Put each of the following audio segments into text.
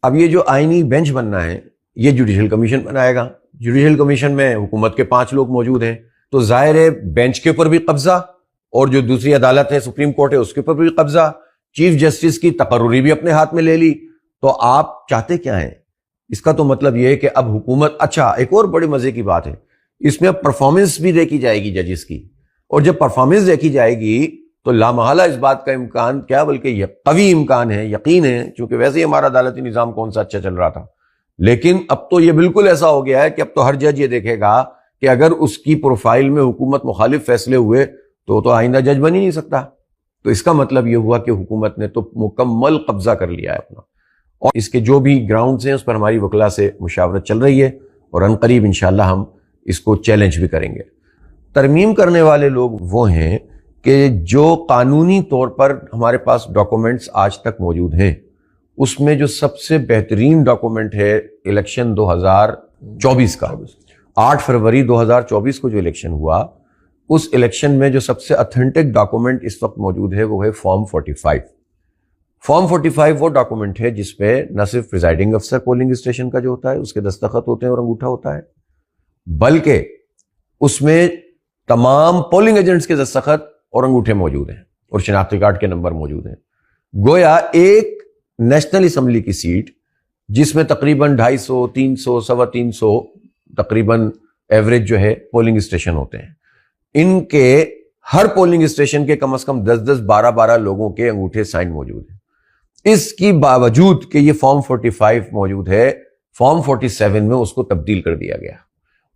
اب یہ جو آئینی بینچ بننا ہے یہ جوڈیشل کمیشن بنائے گا. جوڈیشل کمیشن میں حکومت کے 5 لوگ موجود ہیں, تو ظاہر ہے بینچ کے اوپر بھی قبضہ, اور جو دوسری عدالت ہے سپریم کورٹ ہے اس کے اوپر بھی قبضہ, چیف جسٹس کی تقرری بھی اپنے ہاتھ میں لے لی. تو آپ چاہتے کیا ہیں؟ اس کا تو مطلب یہ ہے کہ اب حکومت, اچھا ایک اور بڑی مزے کی بات ہے, اس میں اب پرفارمنس بھی دیکھی جائے گی ججز کی, اور جب پرفارمنس دیکھی جائے گی تو لامحالہ اس بات کا امکان کیا بلکہ یہ قوی امکان ہے, یقین ہے, چونکہ ویسے ہی ہمارا عدالتی نظام کون سا اچھا چل رہا تھا, لیکن اب تو یہ بالکل ایسا ہو گیا ہے کہ اب تو ہر جج یہ دیکھے گا کہ اگر اس کی پروفائل میں حکومت مخالف فیصلے ہوئے تو آئندہ جج بن ہی نہیں سکتا. تو اس کا مطلب یہ ہوا کہ حکومت نے تو مکمل قبضہ کر لیا ہے اپنا, اور اس کے جو بھی گراؤنڈز ہیں اس پر ہماری وکلا سے مشاورت چل رہی ہے, اور عنقریب انشاءاللہ ہم اس کو چیلنج بھی کریں گے. ترمیم کرنے والے لوگ وہ ہیں کہ جو قانونی طور پر ہمارے پاس ڈاکومنٹس آج تک موجود ہیں, اس میں جو سب سے بہترین ڈاکومنٹ ہے الیکشن 2024 کا, 8 فروری 2024 کو جو الیکشن ہوا, اس الیکشن میں جو سب سے اتھینٹک ڈاکومنٹ اس وقت موجود ہے وہ ہے فارم 45. فارم 45 وہ ڈاکومنٹ ہے جس پہ نہ صرف پریزائڈنگ افسر پولنگ اسٹیشن کا جو ہوتا ہے اس کے دستخط ہوتے ہیں اور انگوٹھا ہوتا ہے, بلکہ اس میں تمام پولنگ ایجنٹس کے دستخط اور انگوٹھے موجود ہیں اور شناختی کارڈ کے نمبر موجود ہیں. گویا ایک نیشنل اسمبلی کی سیٹ جس میں تقریباً 250, 300, 350 تقریباً ایوریج جو ہے پولنگ اسٹیشن ہوتے ہیں, ان کے ہر پولنگ اسٹیشن کے کم از کم 10, 12 لوگوں کے انگوٹھے سائن موجود ہیں. اس کی باوجود کہ یہ فارم 45 موجود ہے, فارم 47 میں اس کو تبدیل کر دیا گیا,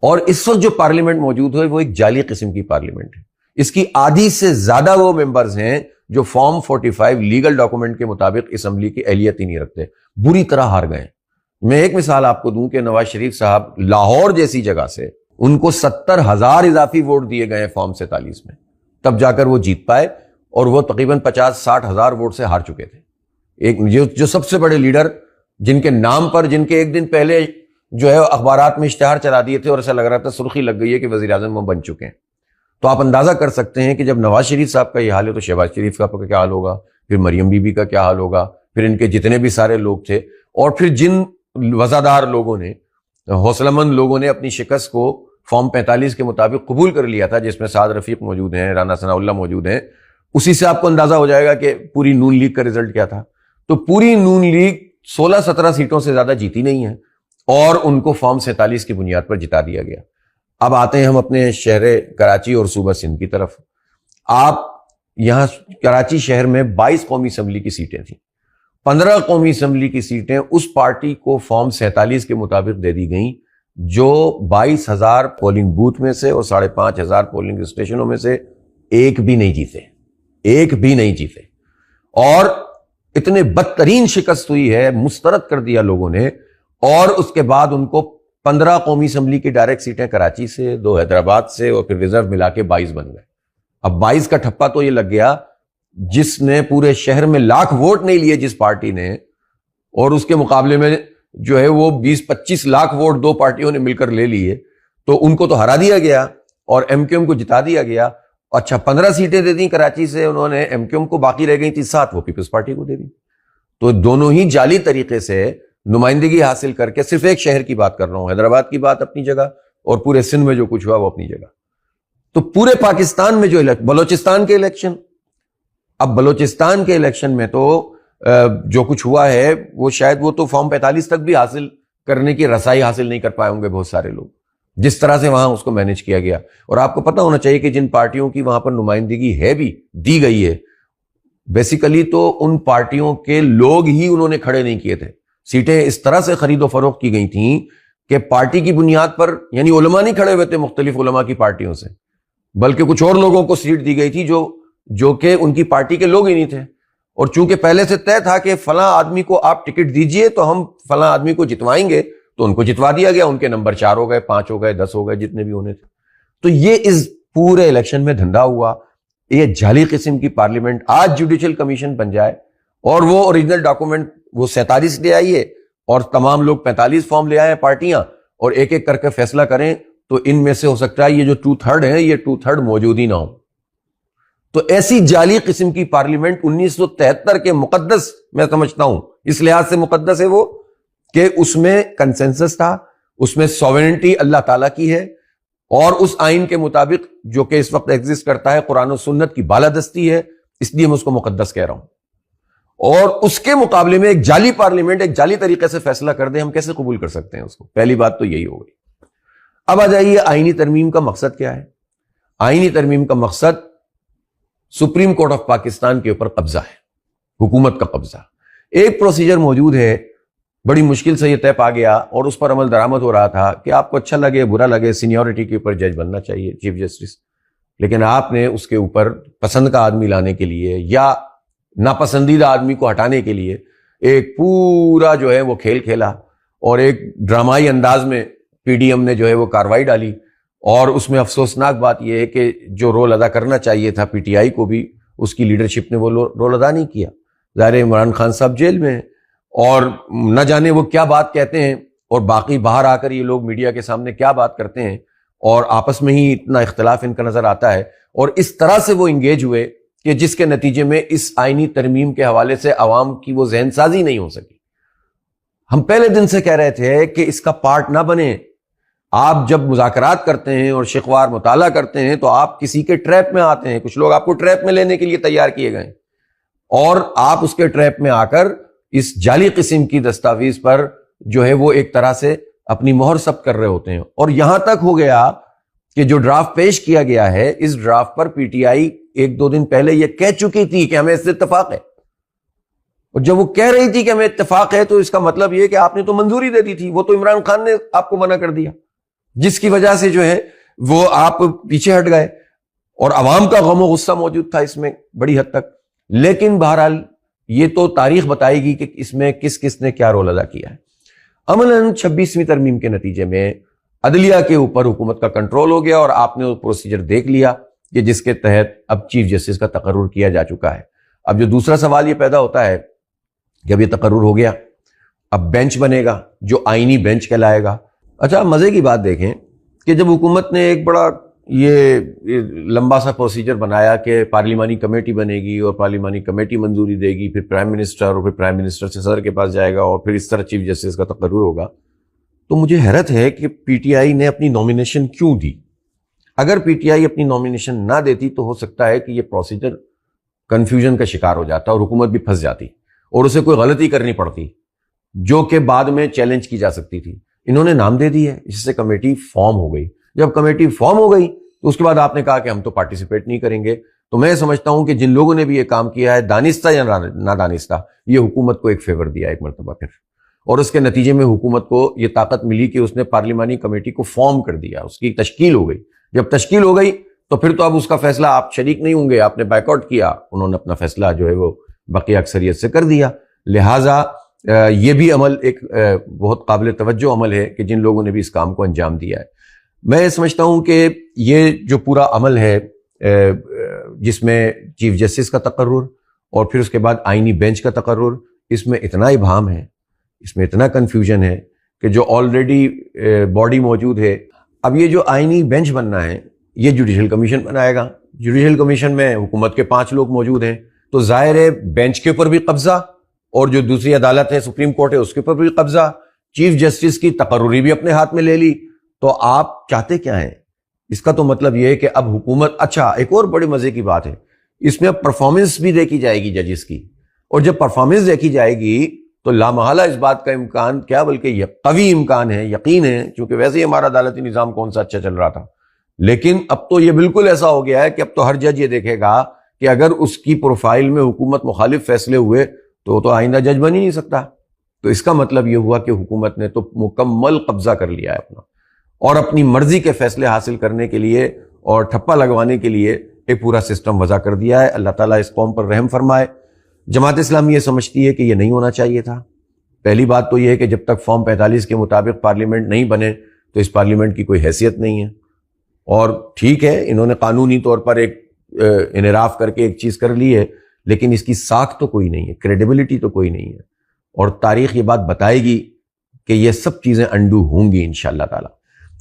اور اس وقت جو پارلیمنٹ موجود ہے وہ ایک جعلی قسم کی پارلیمنٹ ہے. اس کی آدھی سے زیادہ وہ ممبرز ہیں جو فارم 45 لیگل ڈاکومنٹ کے مطابق اسمبلی کی اہلیت ہی نہیں رکھتے, بری طرح ہار گئے. میں ایک مثال آپ کو دوں کہ نواز شریف صاحب لاہور جیسی جگہ سے ان کو 70,000 اضافی ووٹ دیے گئے فارم 47 میں, تب جا کر وہ جیت پائے, اور وہ تقریباً 50-60 ہزار ووٹ سے ہار چکے تھے. ایک جو سب سے بڑے لیڈر جن کے نام پر, جن کے ایک دن پہلے جو ہے اخبارات میں اشتہار چلا دیے تھے اور ایسا لگ رہا تھا سرخی لگ گئی ہے کہ وزیر اعظم وہ بن چکے ہیں, تو آپ اندازہ کر سکتے ہیں کہ جب نواز شریف صاحب کا یہ حال ہے تو شہباز شریف کا کیا حال ہوگا, پھر مریم بی بی کا کیا حال ہوگا, پھر ان کے جتنے بھی سارے لوگ تھے, اور پھر جن وزادار لوگوں نے, حوصلہ مند لوگوں نے اپنی شکست کو فارم 45 کے مطابق قبول کر لیا تھا, جس میں سعد رفیق موجود ہیں, رانا ثناء اللہ موجود ہیں, اسی سے آپ کو اندازہ ہو جائے گا کہ پوری نون لیگ کا رزلٹ کیا تھا. تو پوری نون لیگ 16-17 سیٹوں سے زیادہ جیتی نہیں ہے, اور ان کو فارم 47 کی بنیاد پر جتا دیا گیا. اب آتے ہیں ہم اپنے شہر کراچی اور صوبہ سندھ کی طرف. آپ یہاں کراچی شہر میں 22 قومی اسمبلی کی سیٹیں تھیں, 15 قومی اسمبلی کی سیٹیں اس پارٹی کو فارم 47 کے مطابق دے دی گئیں جو 22,000 پولنگ بوتھ میں سے اور 5,500 پولنگ اسٹیشنوں میں سے ایک بھی نہیں جیتے, اور اتنے بدترین شکست ہوئی ہے, مسترد کر دیا لوگوں نے. اور اس کے بعد ان کو 15 قومی اسمبلی کی ڈائریکٹ سیٹیں کراچی سے, 2 حیدرآباد سے, اور پھر ریزرو ملا کے 22 بن گئے. اب 22 کا ٹھپا تو یہ لگ گیا جس نے پورے شہر میں لاکھ ووٹ نہیں لیے جس پارٹی نے, اور اس کے مقابلے میں جو ہے وہ 20-25 لاکھ ووٹ 2 پارٹیوں نے مل کر لے لیے, تو ان کو تو ہرا دیا گیا اور ایم کیو ایم کو جتا دیا گیا. اچھا 15 سیٹیں دے دیں کراچی سے انہوں نے ایم کیو ایم کو, باقی رہ گئی تھی 7, وہ پیپلز پارٹی کو دے دی. تو دونوں ہی جعلی طریقے سے نمائندگی حاصل کر کے, صرف ایک شہر کی بات کر رہا ہوں, حیدرآباد کی بات اپنی جگہ, اور پورے سندھ میں جو کچھ ہوا وہ اپنی جگہ. تو پورے پاکستان میں جو بلوچستان کے الیکشن, اب بلوچستان کے الیکشن میں تو جو کچھ ہوا ہے وہ شاید وہ تو فارم 45 تک بھی حاصل کرنے کی رسائی حاصل نہیں کر پائے ہوں گے بہت سارے لوگ, جس طرح سے وہاں اس کو مینج کیا گیا. اور آپ کو پتہ ہونا چاہیے کہ جن پارٹیوں کی وہاں پر نمائندگی ہے بھی دی گئی ہے, بیسیکلی تو ان پارٹیوں کے لوگ ہی انہوں نے کھڑے نہیں کیے تھے. سیٹیں اس طرح سے خرید و فروخت کی گئی تھیں کہ پارٹی کی بنیاد پر, یعنی علماء نہیں کھڑے ہوئے تھے مختلف علماء کی پارٹیوں سے, بلکہ کچھ اور لوگوں کو سیٹ دی گئی تھی جو کہ ان کی پارٹی کے لوگ ہی نہیں تھے. اور چونکہ پہلے سے طے تھا کہ فلاں آدمی کو آپ ٹکٹ دیجئے تو ہم فلاں آدمی کو جتوائیں گے, تو ان کو جتوا دیا گیا, ان کے نمبر 4 ہو گئے, 5 ہو گئے, 10 ہو گئے, جتنے بھی ہونے تھے. تو یہ اس پورے الیکشن میں دھندا ہوا. یہ جعلی قسم کی پارلیمنٹ آج جوڈیشل کمیشن بن جائے اور وہ اوریجنل ڈاکومنٹ وہ 47 لے آئیے اور تمام لوگ 45 فارم لے آئے پارٹیاں, اور ایک ایک کر کے فیصلہ کریں, تو ان میں سے ہو سکتا ہے یہ جو 2/3 ہیں یہ 2/3 موجود ہی نہ ہو. تو ایسی جعلی قسم کی پارلیمنٹ 1973 کے مقدس, میں سمجھتا ہوں اس لحاظ سے مقدس ہے وہ کہ اس میں کنسنسس تھا، اس میں سوورنٹی اللہ تعالیٰ کی ہے، اور اس آئین کے مطابق جو کہ اس وقت ایگزسٹ کرتا ہے قرآن و سنت کی بالادستی ہے، اس لیے میں اس کو مقدس کہہ رہا ہوں۔ اور اس کے مقابلے میں ایک جعلی پارلیمنٹ ایک جعلی طریقے سے فیصلہ کر دے، ہم کیسے قبول کر سکتے ہیں اس کو؟ پہلی بات تو یہی ہو گئی۔ اب آ جائیے آئینی ترمیم کا مقصد کیا ہے؟ آئینی ترمیم کا مقصد سپریم کورٹ آف پاکستان کے اوپر قبضہ ہے، حکومت کا قبضہ۔ ایک پروسیجر موجود ہے، بڑی مشکل سے یہ طے پا گیا اور اس پر عمل درآمد ہو رہا تھا کہ آپ کو اچھا لگے برا لگے سینیورٹی کے اوپر جج بننا چاہیے، چیف جسٹس، لیکن آپ نے اس کے اوپر پسند کا آدمی لانے کے لیے یا ناپسندیدہ آدمی کو ہٹانے کے لیے ایک پورا جو ہے وہ کھیل کھیلا، اور ایک ڈرامائی انداز میں پی ڈی ایم نے جو ہے وہ کارروائی ڈالی۔ اور اس میں افسوسناک بات یہ ہے کہ جو رول ادا کرنا چاہیے تھا پی ٹی آئی کو بھی، اس کی لیڈرشپ نے وہ رول ادا نہیں کیا۔ ظاہر عمران خان صاحب جیل میں ہیں اور نہ جانے وہ کیا بات کہتے ہیں، اور باقی باہر آ کر یہ لوگ میڈیا کے سامنے کیا بات کرتے ہیں، اور آپس میں ہی اتنا اختلاف ان کا نظر آتا ہے، اور اس طرح سے وہ انگیج ہوئے کہ جس کے نتیجے میں اس آئینی ترمیم کے حوالے سے عوام کی وہ ذہن سازی نہیں ہو سکی۔ ہم پہلے دن سے کہہ رہے تھے کہ اس کا پارٹ نہ بنے۔ آپ جب مذاکرات کرتے ہیں اور شیخوار مطالعہ کرتے ہیں تو آپ کسی کے ٹریپ میں آتے ہیں، کچھ لوگ آپ کو ٹریپ میں لینے کے لیے تیار کیے گئے، اور آپ اس کے ٹریپ میں آ کر اس جعلی قسم کی دستاویز پر جو ہے وہ ایک طرح سے اپنی مہر ثبت کر رہے ہوتے ہیں۔ اور یہاں تک ہو گیا کہ جو ڈرافٹ پیش کیا گیا ہے، اس draft per P T I ایک دو دن پہلے یہ کہہ چکی تھی کہ ہمیں اس سے اتفاق ہے، اور جب وہ کہہ رہی تھی کہ ہمیں اتفاق ہے تو اس کا مطلب یہ کہ آپ نے تو منظوری دے دی تھی، وہ تو عمران خان نے آپ کو منع کر دیا، جس کی وجہ سے جو ہے وہ آپ پیچھے ہٹ گئے، اور عوام کا غم و غصہ موجود تھا اس میں بڑی حد تک۔ لیکن بہرحال یہ تو تاریخ بتائے گی کہ اس میں کس کس نے کیا رول ادا کیا ہے۔ عملاً 26ویں ترمیم کے نتیجے میں عدلیہ کے اوپر حکومت کا کنٹرول ہو گیا، اور آپ نے وہ پروسیجر دیکھ لیا کہ جس کے تحت اب چیف جسٹس کا تقرر کیا جا چکا ہے۔ اب جو دوسرا سوال یہ پیدا ہوتا ہے کہ اب یہ تقرر ہو گیا، اب بینچ بنے گا جو آئینی بینچ کہلائے گا۔ اچھا مزے کی بات دیکھیں کہ جب حکومت نے ایک بڑا یہ لمبا سا پروسیجر بنایا کہ پارلیمانی کمیٹی بنے گی اور پارلیمانی کمیٹی منظوری دے گی، پھر پرائم منسٹر، اور پھر پرائم منسٹر سے صدر کے پاس جائے گا، اور پھر اس طرح چیف جسٹس کا تقرر ہوگا، تو مجھے حیرت ہے کہ پی ٹی آئی نے اپنی نامینیشن کیوں دی؟ اگر پی ٹی آئی اپنی نامینیشن نہ دیتی تو ہو سکتا ہے کہ یہ پروسیجر کنفیوژن کا شکار ہو جاتا اور حکومت بھی پھنس جاتی اور اسے کوئی غلطی کرنی پڑتی جو کہ بعد میں چیلنج کی جا سکتی تھی۔ انہوں نے نام دے دی ہے، اس سے کمیٹی فارم ہو گئی۔ جب کمیٹی فارم ہو گئی تو اس کے بعد آپ نے کہا کہ ہم تو پارٹیسپیٹ نہیں کریں گے۔ تو میں سمجھتا ہوں کہ جن لوگوں نے بھی یہ کام کیا ہے، دانستہ یا نادانستہ، یہ حکومت کو ایک فیور دیا ایک مرتبہ پھر، اور اس کے نتیجے میں حکومت کو یہ طاقت ملی کہ اس نے پارلیمانی کمیٹی کو فارم کر دیا، اس کی تشکیل ہو گئی۔ جب تشکیل ہو گئی تو پھر تو اب اس کا فیصلہ آپ شریک نہیں ہوں گے، آپ نے بائیک آؤٹ کیا، انہوں نے اپنا فیصلہ جو ہے وہ بقیہ اکثریت سے کر دیا۔ لہٰذا یہ بھی عمل ایک بہت قابل توجہ عمل ہے کہ جن لوگوں نے بھی اس کام کو انجام دیا ہے۔ میں سمجھتا ہوں کہ یہ جو پورا عمل ہے جس میں چیف جسٹس کا تقرر اور پھر اس کے بعد آئینی بینچ کا تقرر، اس میں اتنا ابہام ہے، اس میں اتنا کنفیوژن ہے کہ جو آلریڈی باڈی موجود ہے، اب یہ جو آئینی بینچ بننا ہے یہ جوڈیشل کمیشن بنائے گا۔ جوڈیشل کمیشن میں حکومت کے 5 لوگ موجود ہیں، تو ظاہر ہے بینچ کے اوپر بھی قبضہ، اور جو دوسری عدالت ہے سپریم کورٹ ہے اس کے اوپر بھی قبضہ، چیف جسٹس کی تقرری بھی اپنے ہاتھ میں لے لی۔ تو آپ چاہتے کیا ہیں؟ اس کا تو مطلب یہ ہے کہ اب حکومت، اچھا ایک اور بڑے مزے کی بات ہے، اس میں اب پرفارمنس بھی دیکھی جائے گی ججز کی، اور جب پرفارمنس دیکھی جائے گی تو لامحالہ اس بات کا امکان کیا بلکہ قوی امکان ہے، یقین ہے، چونکہ ویسے ہی ہمارا عدالتی نظام کون سا اچھا چل رہا تھا، لیکن اب تو یہ بالکل ایسا ہو گیا ہے کہ اب تو ہر جج یہ دیکھے گا کہ اگر اس کی پروفائل میں حکومت مخالف فیصلے ہوئے تو آئندہ جج بن ہی نہیں سکتا۔ تو اس کا مطلب یہ ہوا کہ حکومت نے تو مکمل قبضہ کر لیا ہے اپنا، اور اپنی مرضی کے فیصلے حاصل کرنے کے لیے اور ٹھپا لگوانے کے لیے ایک پورا سسٹم وضع کر دیا ہے۔ اللہ تعالیٰ اس قوم پر رحم فرمائے۔ جماعت اسلامی یہ سمجھتی ہے کہ یہ نہیں ہونا چاہیے تھا۔ پہلی بات تو یہ ہے کہ جب تک فارم 45 کے مطابق پارلیمنٹ نہیں بنے تو اس پارلیمنٹ کی کوئی حیثیت نہیں ہے، اور ٹھیک ہے انہوں نے قانونی طور پر ایک انحراف کر کے ایک چیز کر لی ہے، لیکن اس کی ساکھ تو کوئی نہیں ہے، کریڈیبلٹی تو کوئی نہیں ہے، اور تاریخ یہ بات بتائے گی کہ یہ سب چیزیں انڈو ہوں گی انشاءاللہ تعالی۔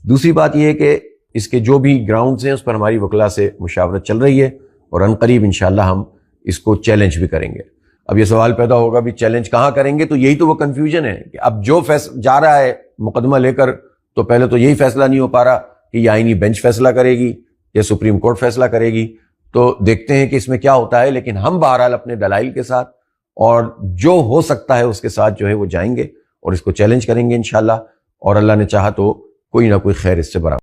دوسری بات یہ ہے کہ اس کے جو بھی گراؤنڈز ہیں اس پر ہماری وکلاء سے مشاورت چل رہی ہے، اور عنقریب انشاءاللہ ہم اس کو چیلنج بھی کریں گے۔ اب یہ سوال پیدا ہوگا بھی چیلنج کہاں کریں گے، تو یہی تو وہ کنفیوژن ہے کہ اب جو جا رہا ہے مقدمہ لے کر، تو پہلے تو یہی فیصلہ نہیں ہو پا رہا کہ یہ آئینی بینچ فیصلہ کرے گی یا سپریم کورٹ فیصلہ کرے گی. تو دیکھتے ہیں کہ اس میں کیا ہوتا ہے، لیکن ہم بہرحال اپنے دلائل کے ساتھ اور جو ہو سکتا ہے اس کے ساتھ جو ہے وہ جائیں گے اور اس کو چیلنج کریں گے انشاءاللہ، اور اللہ نے چاہا تو کوئی نہ کوئی خیر اس سے برآمد